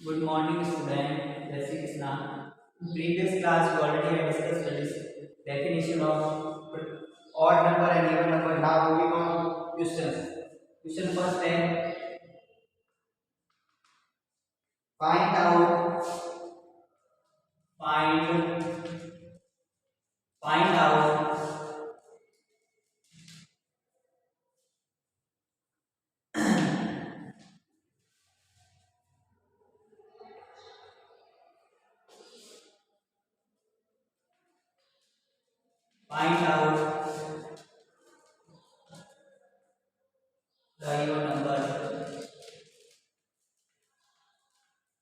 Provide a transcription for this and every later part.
Good morning, student. Jai Shri Krishna. In previous class, we already have discussed the definition of odd number and even number. Now, moving on questions. Question first है find out find find out find out the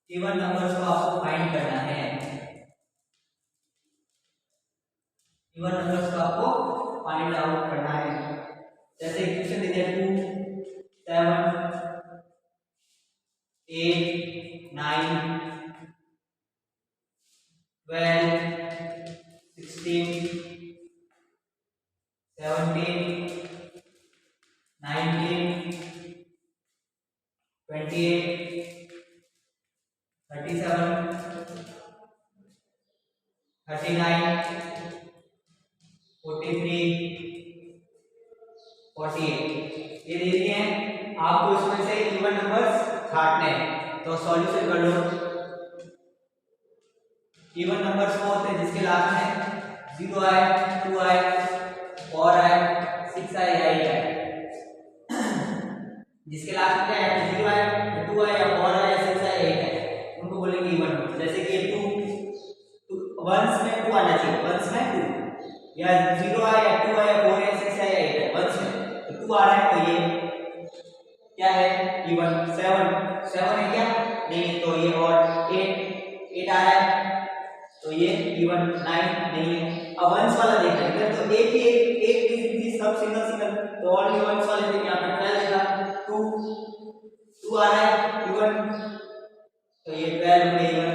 even numbers को आपको find करना है। Even numbers को आपको find out करना है। जैसे इक्वेशन दे दिया 2 7 8 9 12 16 17 19 28 37 39 43 48 ये दे दिए हैं। आपको इसमें से इवन नंबर्स छांटने हैं, तो सॉल्यूशन कर लो। इवन नंबर्स वो होते हैं जिसके लास्ट में 0 आए, 2 आए, 4 आए, 6 आए या 8 आए। जिसके लास्ट में क्या है, 0 आए, 2 आए या 4 आए या 6 आए या 8 आए, उनको बोलेंगे इवन नंबर। जैसे कि ये 2 वंस में 2 आना चाहिए, वंस में 2, या 0 आया या 2 आया, 4 या 6 आया या 8 आया, वंस में तो 2 आ रहा है, तो ये क्या है, इवन। 7 है क्या, नहीं, तो ये और 8 आ रहा है, तो ये इवन। 9 नहीं है। अब वंस वाला देखना है इधर, तो एक भी सब सिंगल, तो ओनली वंस वाले देखिए यहाँ पे 12 है, 2 आ रहा है इवन, तो ये 12 में इवन।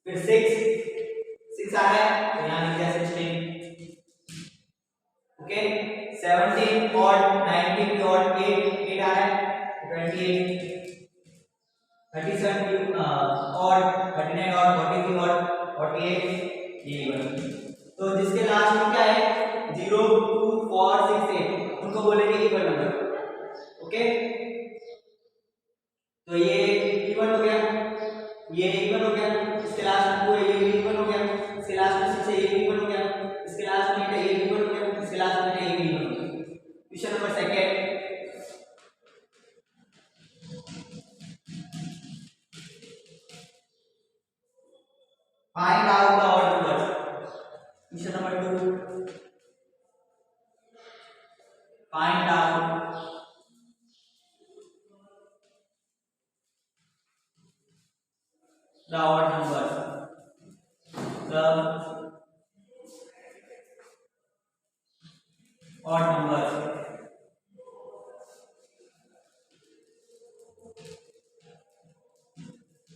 फिर 6 आ रहा है, तो यहाँ लिख दिया 16। ओके, 17 और 19 की और 8 आ रहा है, 28, 37 और 39 और 43 और 48 ये इवन। तो जिसके लास्ट में क्या है 0 2 4 6 8, उनको बोलेंगे इवन नंबर। ओके, तो ये इवन हो गया, ये इवन हो गया, इसके लास्ट में 2 है, ये भी इवन हो गया, इसके लास्ट में 6 है, ये भी इवन हो गया, इसके लास्ट में 8 है, ये भी इवन हो गया, इसके लास्ट में 8 है, ये भी इवन हो गया। Question number second, find out the odd numbers. Question number 2, find out the odd numbers, the odd numbers।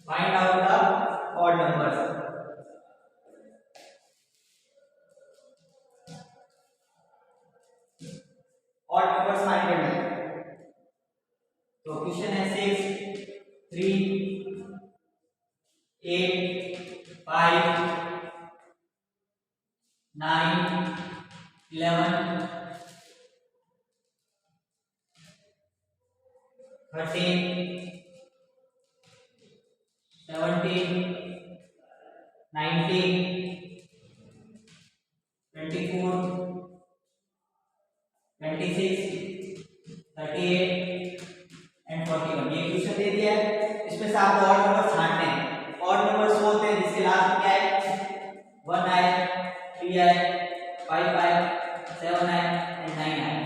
Find out the odd numbers। odd numbers find करना है, तो क्वेश्चन है 6 3 8 5 9 11 13 17 19 24 26 38 एंड 41। ये क्वेश्चन दे दिया है, इसमें से आपको ऑड नंबर छांटने हैं। ऑड नंबर्स वो होते हैं जिसके लास्ट में क्या है 1 आए, 3 आए, 5 आए, 7 आए एंड 9 आए।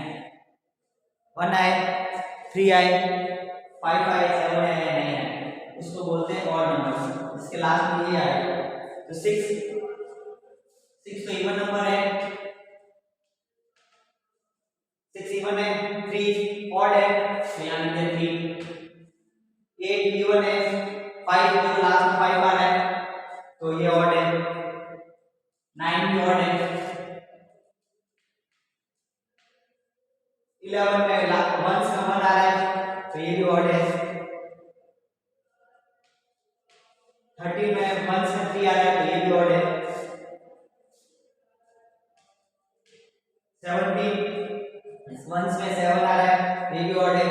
1 आए, 3 आए, 5 आए, 7 आए, 9 आए, उसको बोलते हैं ऑड नंबर्स, जिसके लास्ट में ये आएगा। तो 6 तो इवन नंबर है, 6 इवन है, 3 ऑड है, तो यहाँ लिखते हैं 3। 8 इवन है, 5 तो लास्ट में 5 आ रहा है, तो ये ऑड है। भी ऑड है, 11 में वंस में 1 आ रहा है तो ये भी ऑड है, 13 में वंस में 3 आ रहा है तो ये भी ऑड है, 17 वंस में 7 आ रहा है ये भी ऑड है,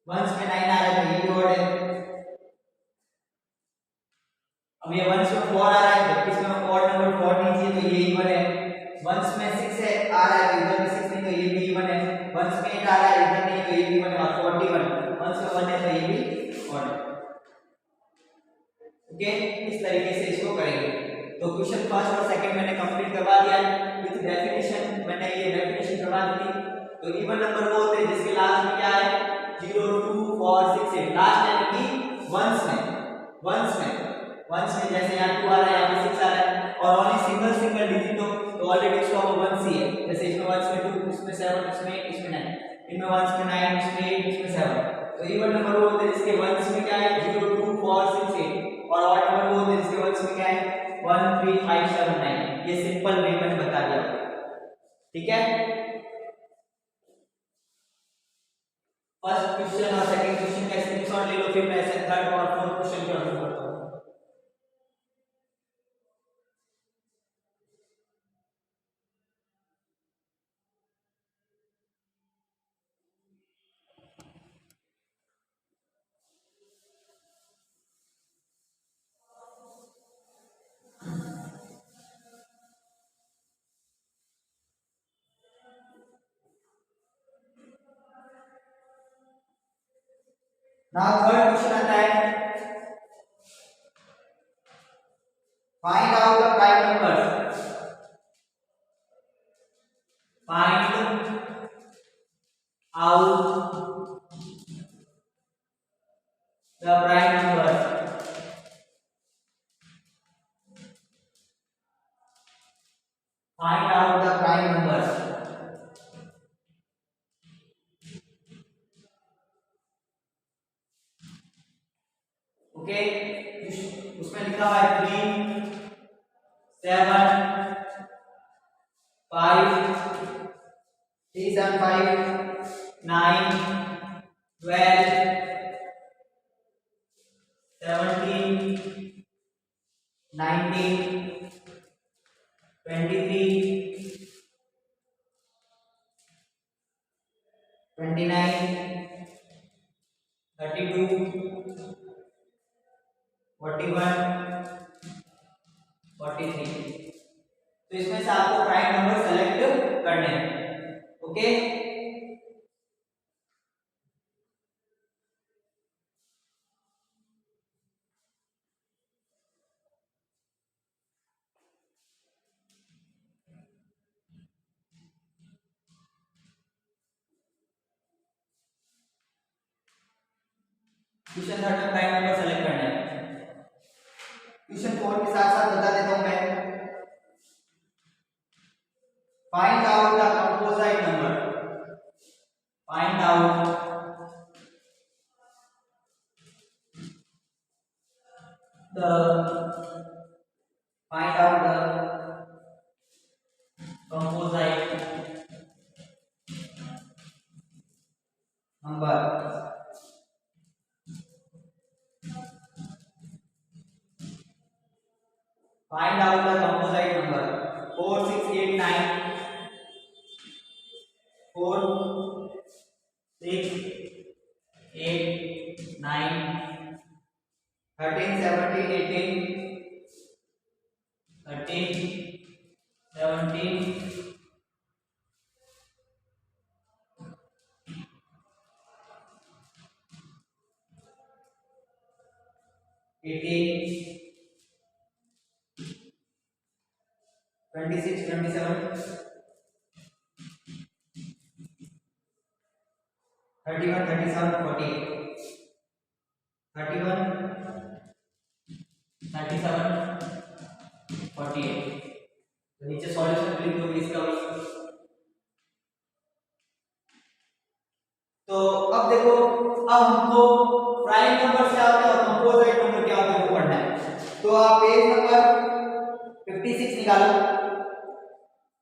वंस में 9 आ रहा है तो ये भी ऑड है। अब ये वंस में 4 आ रहा है जबकि इसमें ऑड नंबर 4 नहीं चाहिए तो ये इवन है, वंस में 6 है आ रहा है तो इधर भी 6 नहीं तो ये भी इवन है, वंस में 8 आ रहा है इधर नहीं तो ये भी इवन है, और 41 वंस में 1 है तो ये भी ऑड है। ओके, इस तरीके से इसको करेंगे। तो क्वेश्चन फर्स्ट और सेकंड मैंने कंप्लीट करवा दिया है विद डेफिनेशन, मैंने ये डेफिनेशन करवा दी थी। तो इवन नंबर वो होते हैं जिसके लास्ट में क्या है 0 2 4 6 8, लास्ट यानी कि वंस में जैसे यहाँ 2 आ रहा है यहाँ पे 6 आ रहा है और ओनली सिंगल डिजिट हो तो ऑलरेडी उसका वो वंस ही है, जैसे इसमें वंस में 2 इसमें 7 इसमें 8 इसमें 9, इनमें वंस में 9 इसमें 8 इसमें 7। तो इवन नंबर वो होते हैं जिसके वंस में क्या है 0 2 4 6 8 और ऑड नंबर वो होते हैं जिसके वंस में क्या है 1 3 5 7 9। ये सिंपल वे में बता दिया, ठीक है। फर्स्ट क्वेश्चन और सेकंड क्वेश्चन का स्क्रीनशॉट ले लो, फिर मैं थर्ड और फोर्थ क्वेश्चन की ओर बढ़ता हूं। नाउ थर्ड क्वेश्चन आता है find out the prime numbers, find out the prime numbers, find out the prime numbers. Okay, उसमें लिखा हुआ है 3 7 5 3 7 5 9 12 17 19 23 29 32 41 43। तो इसमें से आपको प्राइम नंबर सेलेक्ट करने हैं। ओके, क्वेश्चन थर्ड में प्राइम नंबर सेलेक्ट करना है। क्वेश्चन फोर के साथ साथ बता देता हूं मैं, find out the composite number, find out the find out the composite number, find out the composite number 4 6 8 9 4 6 8 9 13 17 18 13 17 18 26 27 31 37 48 31 37 48। तो नीचे सॉल्यूशन लिख दो इसका। तो अब देखो, अब हमको प्राइम नंबर क्या होता है और कंपोजिट नंबर क्या होता है वो पढ़ना है। तो निकालो।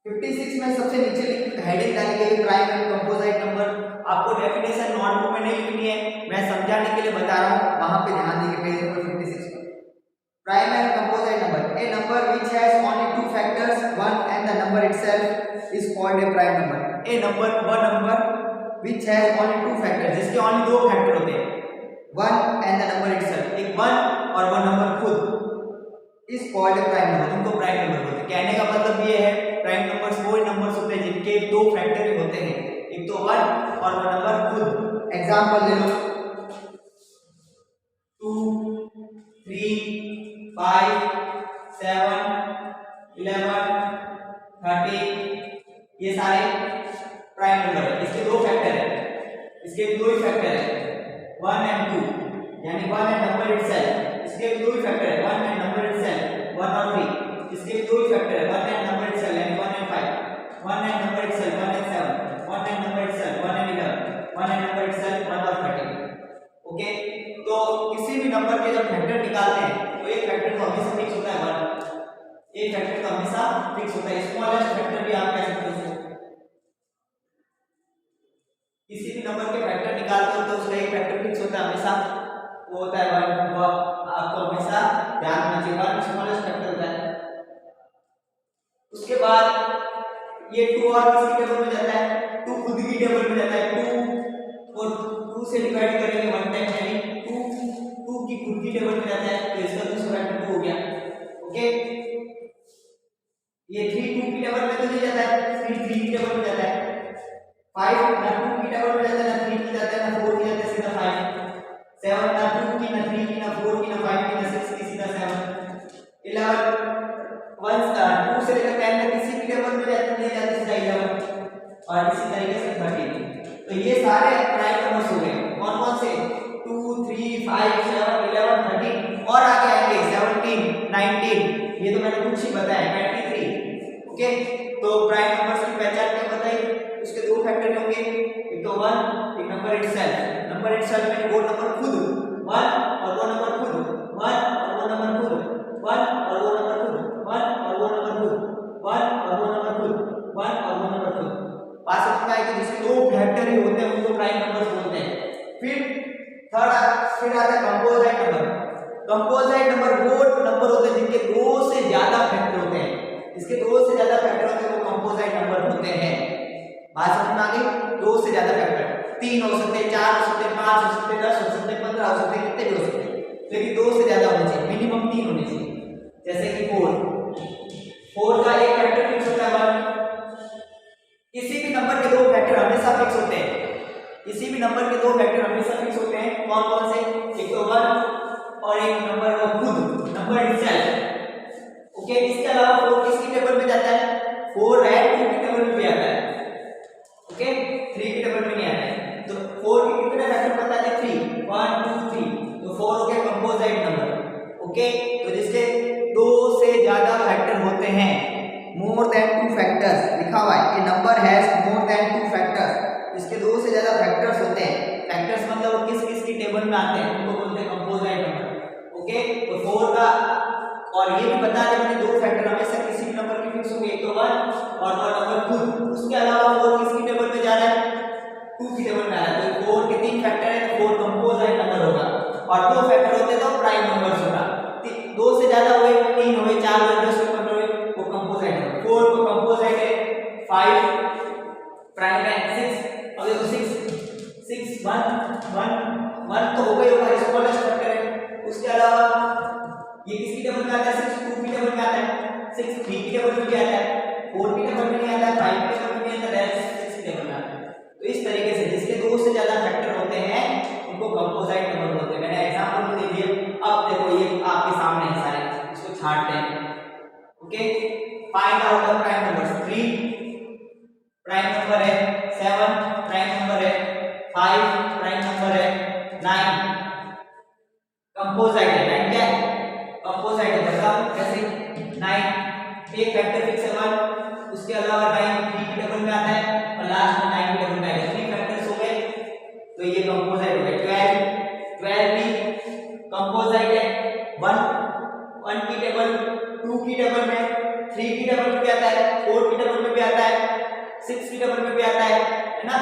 56 में सबसे नीचे हेडिंग डाली गई प्राइम एंड कंपोजिट नंबर। आपको डेफिनेशन नोटबुक में नहीं लिखनी है, मैं समझाने के लिए बता रहा हूँ, वहां पे ध्यान दीजिए पेज नंबर 56 पर। Prime and composite number, a number which has only two factors 1 and the number itself is called a prime number. A number, वह number which has only two factors, जिसके ओनली दो factor होते हैं, 1 and the number itself, एक 1 और वह number खुद, इस कॉल्ड प्राइम नंबर, उनको प्राइम नंबर बोलते हैं। कहने का मतलब ये है प्राइम नंबर्स वो नंबर्स होते हैं जिनके दो फैक्टर होते हैं, एक तो 1 और वह नंबर खुद। एग्जांपल ले लो 2 3 5 7 11 13, ये सारे प्राइम नंबर है। इसके दो फैक्टर है, इसके दो ही फैक्टर है 1 एंड 2, यानी 1 एंड नंबर इटसेल्फ, इसके दो ही फैक्टर है 1 एंड नंबर इटसेल्फ 1 और 3, इसके दो ही फैक्टर है 1 एंड नंबर इटसेल्फ यानी 1 and 5, 1 and number itself 1 and 7, 1 and number itself 1 and 11, 1 and number itself 1 और 13। ओके, तो किसी भी नंबर के जब फैक्टर निकालते हैं तो एक फैक्टर तो हमेशा फिक्स होता है 1, एक फैक्टर तो हमेशा फिक्स होता है, स्मॉलेस्ट फैक्टर भी आप कह सकते हो। किसी भी नंबर के फैक्टर निकालते हो तो उसका एक फैक्टर फिक्स होता है हमेशा, वो होता है 1, वो आपको हमेशा ध्यान रखना चाहिए, 1 स्मॉलेस्ट फैक्टर होता है। उसके बाद ये 2 और किसकी टेबल में जाता है, 2 खुद की टेबल में जाता है, 2 और 2 से डिवाइड करेंगे 1 टाइम, यानी 2 की खुद की टेबल में जाता है, तो इसका दूसरा फैक्टर 2 हो गया। ओके, ये 3 2 की टेबल में तो नहीं जाता है, 3 3 की टेबल में जाता है, 5 ना 2 की टेबल में जाता है, ना 3 की जाता है, ना 4 की जाता है, सीधा 5, 7 ना 2 की, ना 3 की, ना 4 की, ना 5 की, ना 6 की, सीधा 7, 11 2 से लेकर 10 तक किसी भी टेबल में जाते नहीं जाते, सीधा 11, और इसी तरीके से 13। तो ये सारे प्राइम नंबर्स हो गए, कौन कौन से, 2 3 5 7 11 13, और आगे आएंगे 17 19, ये तो मैंने कुछ ही बताया, 23। ओके, तो प्राइम नंबर्स की पहचान क्या बताई, उसके दो फैक्टर होंगे, एक तो 1, एक नंबर इटसेल्फ। नंबर इटसेल्फ में वो नंबर खुद 1 और वो नंबर खुद 1 और वो नंबर खुद 1 और वो नंबर खुद 1 और वो नंबर खुद 1 और वो नंबर खुद 1 और वो नंबर खुद। बात समझ में आई कि जिसके दो फैक्टर ही होते हैं उनको प्राइम नंबर्स बोलते हैं। फिर आता है कंपोजिट नंबर। कंपोजिट नंबर वो नंबर होते हैं जिनके दो से ज्यादा फैक्टर होते हैं, इसके दो से ज्यादा फैक्टर होते हैं वो कंपोजिट नंबर होते हैं। बात समझ में आ गई, दो से ज्यादा फैक्टर, 3 हो सकते हैं, 4 हो सकते हैं, 5 हो सकते हैं, 10 हो सकते हैं, 15 हो सकते हैं, कितने भी हो सकते हैं, लेकिन दो से ज्यादा होने चाहिए, मिनिमम 3 होने चाहिए। जैसे कि 4 का एक फैक्टर फिक्स होता है 1। किसी भी नंबर के दो फैक्टर हमेशा फिक्स होते हैं, किसी भी नंबर के दो फैक्टर हमेशा फिक्स होते हैं, कौन कौन से, एक तो 1 और एक नंबर वो खुद, नंबर इटसेल्फ। ओके, इसके अलावा 4 किसकी टेबल में जाता है, 4 है 2 की टेबल में भी आता है, ओके 3 की टेबल में नहीं आता है। तो 4 के कितने फैक्टर बता दें, 3 1 2 3, तो 4 हो गया कंपोजिट नंबर। ओके, तो जिसके दो से ज्यादा फैक्टर होते हैं, मोर देन 2 फैक्टर्स लिखा हुआ है, ये number has more than 2 factors, इसके दो से ज्यादा फैक्टर्स होते हैं, फैक्टर्स मतलब वो किस किस की टेबल में आते हैं उनको बोलते हैं कंपोजिट नंबर। ओके, तो 4 का, और ये भी बता दें मैंने दो फैक्टर हमेशा किसी भी नंबर की फिक्स होंगे, एक तो 1 और वो नंबर खुद। उसके अलावा 4 किसकी टेबल में जा रहा है, 2 की टेबल में आ रहा है, तो 4 के 3 फैक्टर है तो 4 कंपोजिट नंबर होगा, और 2 फैक्टर होते तो प्राइम नंबर्स होगा। दो से ज्यादा हुए, 3 हुए, 4 हुए, 10 हुए, 15 हुए, वो कंपोजिट नंबर। 4 को कंपोजिट है, 5 प्राइम है, 6 अब देखो 6 1 तो हो गई होगा, स्मॉलेस्ट फैक्टर है। उसके अलावा ये किसकी टेबल में आता है, 6 2 की टेबल में आता है, 6 3 की टेबल में भी आता है, 4 की टेबल में नहीं आता है, 5 की टेबल में नहीं आता है, 6 की टेबल में आता है। तो इस तरीके से जिसके दो से ज्यादा फैक्टर होते हैं उनको कंपोजिट नंबर बोलते हैं। मैंने एग्जांपल दे दिए, अब देखो ये आपके सामने है सारे, इसको छांटते हैं। Okay, find out the prime numbers. 3 prime number है, 7 प्राइम नंबर है, 5 प्राइम नंबर है, 9 कंपोजिट है। 9 क्या है, कंपोजिट है, बताओ कैसे। 9 एक फैक्टर फिक्स है 1, उसके अलावा 9 3 की टेबल में आता है और लास्ट में 9 की टेबल में आएगा, 3 फैक्टर्स हो गए, तो ये कंपोजिट हो गया। 12 भी कंपोजिट है, 1 की टेबल, 2 की टेबल में, 3 की टेबल में भी आता है, 4 की टेबल में भी आता है, 6 की टेबल में भी आता है ना।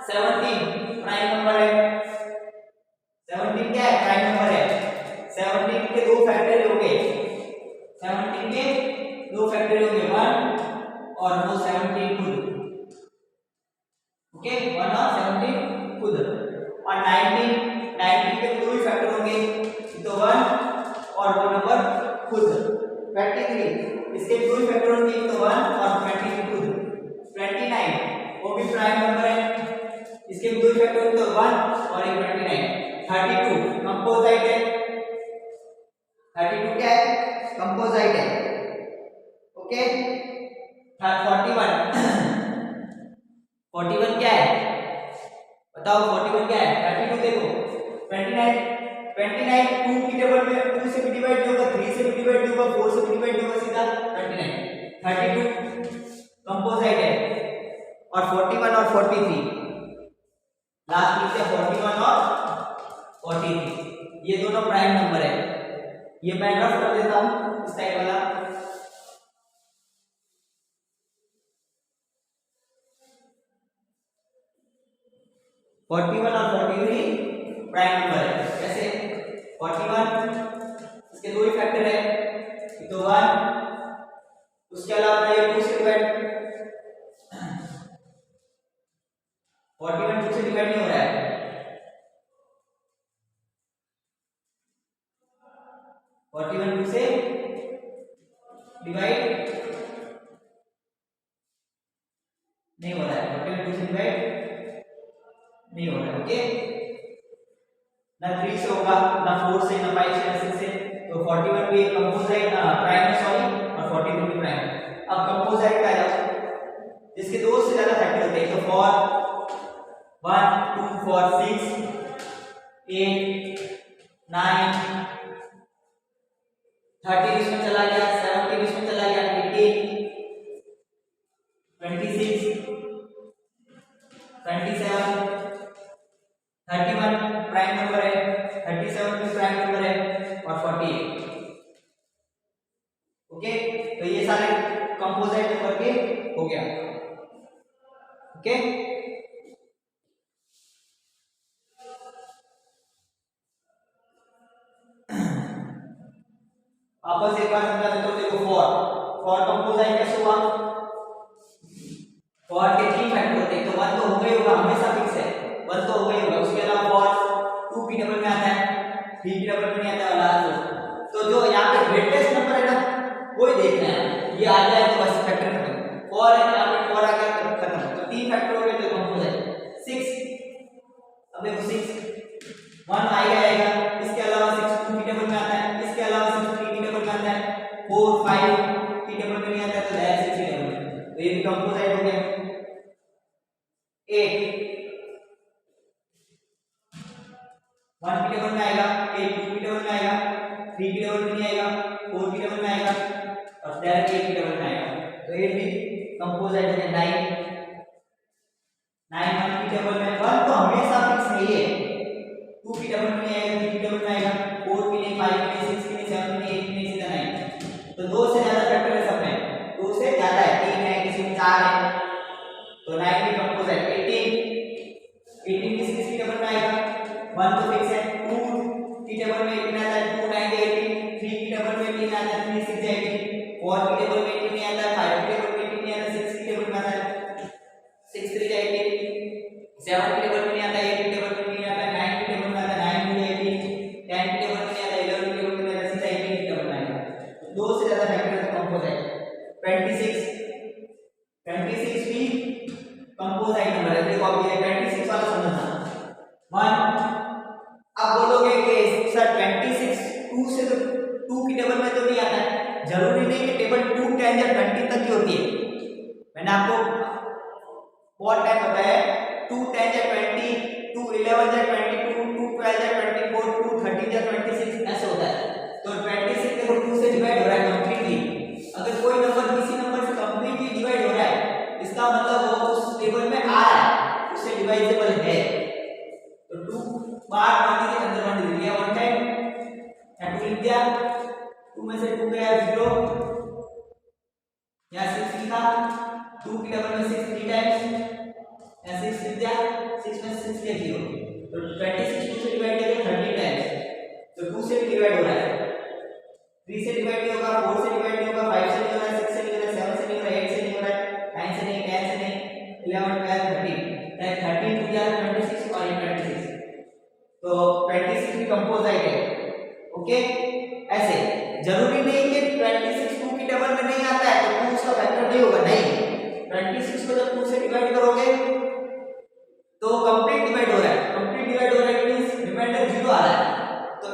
17 प्राइम नंबर है, 17 क्या है, प्राइम नंबर है। 17 के दो फैक्टोरियल हो गए, 17 के दो फैक्टोरियल हो गए, 1 और वो 17 खुद। ओके, 1 और 17 खुद। और 19 के दो ही फैक्टर होंगे, तो 1 और वो नंबर खुद। 23 इसके दो ही फैक्टर होंगे, तो 1 और 23 खुद। 29 वो भी प्राइम नंबर है, इसके दो ही फैक्टर होंगे, तो 1 और एक 29। 32 कंपोजिट है, 32 क्या है, कंपोजिट है। ओके, 41 41 क्या है, बताओ 41 क्या है। 32 देखो, 29 2 की टेबल में 2 से भी डिवाइड होगा, 3 से भी डिवाइड होगा, 4 से भी डिवाइड होगा, सीधा 29। 32 कंपोजिट है। और 41 और 43 लास्ट लिखते हैं, 41 और 43 ये दोनों प्राइम नंबर है। ये मैं रफ कर देता हूं इस टाइप वाला। 41 और 43 प्राइम नंबर है। कैसे, 41 इसके दो ही फैक्टर है, तो 1, उसके अलावा ये 2 से डिवाइड, 41 2 से डिवाइड नहीं हो रहा है, 41 2 से डिवाइड नहीं हो रहा है, 41 2 से डिवाइड नहीं हो रहा है। ओके, ना 3 से होगा, ना 4 से, ना 5 से, ना 6 से, तो 41 भी कंपोजिट प्राइम है, सॉरी, और 43 भी प्राइम है। अब कंपोजिट का आ जाओ, जिसके दो से ज्यादा फैक्टर होते हैं, तो 4 1 2 4 6 8 9 13 इसमें चला गया, 17 इसमें चला गया, 18 26 27 31 प्राइम नंबर है, 37 भी प्राइम नंबर है, और 48। ओके, तो ये सारे कंपोजिट नंबर के हो गया। ओके, आपस एक बार समझा देता हूं। देखो, 4 कंपोजिट कैसे हुआ, 4 के 3 फैक्टर होते हैं, तो 1 तो हो गई होगा, हमेशा फिक्स है, 1 तो हो गई होगा। उसके अलावा 4 2 की टेबल में आता है, 3 की टेबल में नहीं आता वाला। तो जो यहाँ पे ग्रेटेस्ट नंबर है ना, वो ही देखना है, ये आ जाए तो बस फैक्टर खत्म। 4 है, यहाँ पे 4 आ गया तो खत्म, तो 3 फैक्टर हो गए तो कंपोजिट। 6, अब देखो 6 1 आएगा, इसके अलावा 6 2 की टेबल में आता है, इसके अलावा 6 3 की टेबल में आता है, 4 5 की टेबल में नहीं आता है, तो डायरेक्ट 6 की टेबल में, तो ये भी कंपोजिट हो गया। 8 1 की टेबल में आएगा, 8 2 की टेबल में आएगा, 3 की टेबल में नहीं आएगा, 4 की टेबल में आएगा, और डायरेक्ट 8 की टेबल में आएगा, तो ये भी कंपोजिट हो गया। 9 1 की टेबल में, 1 तो हमेशा फिक्स नहीं है, 2 की टेबल में नहीं आएगा, 3 की टेबल में आएगा, 4 की नहीं, 5 की नहीं, 6 की नहीं, 7 की नहीं, 8 की नहीं, सीधा 9। तो 2 से ज्यादा फैक्टर है सब में, 2 से ज्यादा है, 3 है, किसी में 4 है, तो 9 भी कंपोजिट। 18 किस की टेबल में आएगा, 1 तो फिक्स है, 2 की टेबल में 18 आता है, 2 9 18, 3 की टेबल में 18 आता है, 3 6 18, 4 की टेबल में 18 नहीं आता है, 5 की टेबल में 18 नहीं आता, 6 की टेबल में आता है, 6 3 18, 7 की टेबल में नहीं आता, 8 की टेबल में नहीं आता, 9 की टेबल में आता है, 9 भी 18, 10 की टेबल में नहीं आता, 11 की टेबल में नहीं आता, सीधा 18 की टेबल में आएगा। तो 2 से ज्यादा फैक्टर है कंपोजिट। 26 भी कंपोजिट नंबर है। देखो अब ये 26 वाला समझना, 1 अब बोलोगे कि सर 26 2 से तो 2 की टेबल में तो नहीं आता है, जरूरी नहीं कि टेबल 2 10 या 20 तक की होती है। मैंने आपको बहुत टाइम बताया है, 2 10 या 20, 2 11 या 22, 2 12 या 24, 2 13 या 26 ऐसे होता है। तो 26 देखो 2 से डिवाइड हो रहा है कंप्लीटली। अगर कोई नंबर किसी नंबर से कंप्लीटली डिवाइड हो रहा है, इसका मतलब वो उस टेबल में आ रहा है, उससे डिवाइजेबल है। तो 2 बार मान लीजिए अंदर मान लीजिए 1 टाइम या 2 लिख दिया, 2 में से 2 गया 0, यहाँ 6 लिखा, 2 की डबल में 6 3 टाइम्स, यहाँ 6 लिख दिया, 6 में 6 के 0, तो 26 2 से डिवाइड करेंगे 30 टाइम्स, तो 2 से डिवाइड हो रहा है, 3 से डिवाइड नहीं होगा, 4 से डिवाइड नहीं होगा, 5 से नहीं हो रहा है, 6 से नहीं हो रहा है, 7 से नहीं हो रहा है, 8 से नहीं हो रहा है, 9 से नहीं, 10 से नहीं, 11 12 13, 13 2 या 26 और 26, तो 26 भी कंपोजिट है। ओके, ऐसे जरूरी नहीं कि 26 2 की डबल में नहीं आता है तो 2 उसका फैक्टर नहीं होगा, नहीं, 26 को जब 2 से डिवाइड करोगे तो कंप्लीट डिवाइड हो रहा है, कंप्लीट डिवाइड हो रहा है मींस रिमाइंडर 0 आ रहा है, तो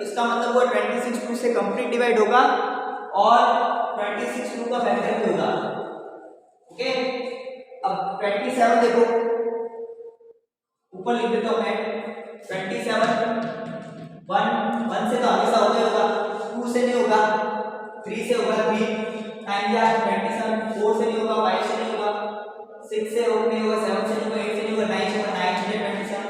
इसका मतलब वो 26 2 से कंप्लीट डिवाइड होगा और 26 2 का फैक्टर भी होगा। ओके, अब 27 देखो, ऊपर लिख देता हूं मैं, 27 1 से तो हमेशा होगा, 2 से नहीं होगा, 3 से होगा, 3 टाइम या 27, 4 से नहीं होगा, 5 से नहीं होगा, 6 से नहीं होगा, 7 से नहीं होगा, 8 से नहीं होगा, 9 से होगा, 9 से 27,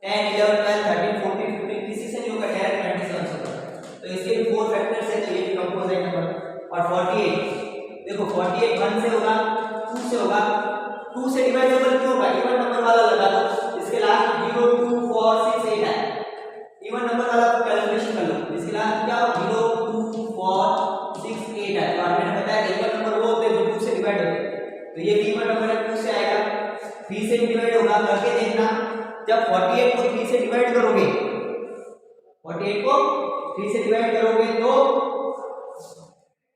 10 11 12 13 14 15 किसी से नहीं होगा, डायरेक्ट 27 से होगा, तो इसके 4 फैक्टर्स है, तो ये भी कंपोजिट नंबर। और 48 देखो, 48 1 से होगा, 2 से होगा, 2 से डिवाइडेबल क्यों होगा, इवन नंबर वाला लगा दो, इसके लास्ट 0 2 4 6 8 है, इवन नंबर वाला कैलकुलेशन कर लो, इसके लास्ट क्या 0 2 4 6 8 है, और मैंने बताया इवन नंबर वो होते हैं जो 2 से डिवाइड होते हैं, तो ये भी इवन नंबर है, 2 से आएगा, 3 से डिवाइड होगा, करके देखना, जब 48 को 3 से डिवाइड करोगे, 48 को 3 से डिवाइड करोगे तो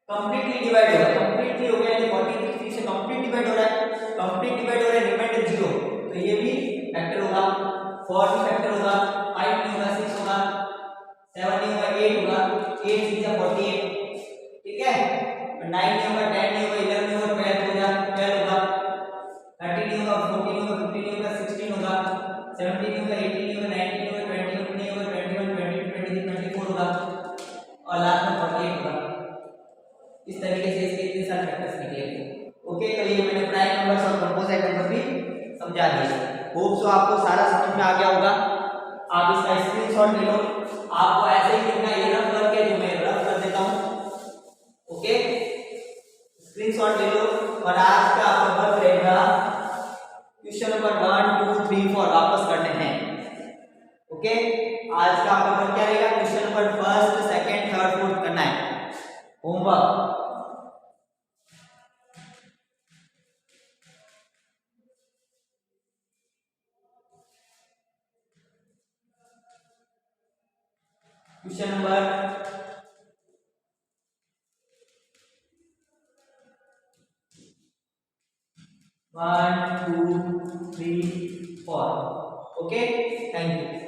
कंप्लीटली डिवाइड होगा, कंप्लीटली हो गया, यानी 43 3 से कंप्लीट डिवाइड हो रहा है, कंप्लीट डिवाइड हो रहा है, रिमाइंडर 0, तो ये भी फैक्टर होगा, 4 भी फैक्टर होगा, 5 नहीं होगा, 6 होगा, 7 नहीं होगा, 8 होगा, 8 6 जा 48, ठीक है, 9 नहीं होगा, 10 नहीं होगा, 11 नहीं होगा, 12 हो जा 12 होगा, 13 नहीं होगा, 14 नहीं होगा, 15 नहीं होगा, 16 होगा, 17 नहीं होगा, 18 नहीं होगा, 19 नहीं होगा, 21 नहीं होगा, 21 22 23 24 होगा, और लास्ट में 48 होगा। इस तरीके से इसके इतने सारे फैक्टर्स निकलेंगे। ओके, तो ये मैंने प्राइम नंबर्स और कंपोजिट नंबर भी समझा दिए। होप सो आपको सारा समझ में आ गया होगा। आप इसका स्क्रीनशॉट ले लो, आपको ऐसे ही लिखना, ये रफ करके जो मैं रफ कर देता हूं। ओके, स्क्रीनशॉट ले लो, और आज का आपका वर्क रहेगा क्वेश्चन नंबर 1 2 3 4 वापस करने हैं। ओके, आज का आपका वर्क क्या रहेगा, क्वेश्चन नंबर 1 2 3 4 करना है, homework. Question number 1 2 3 4। Okay, thank you.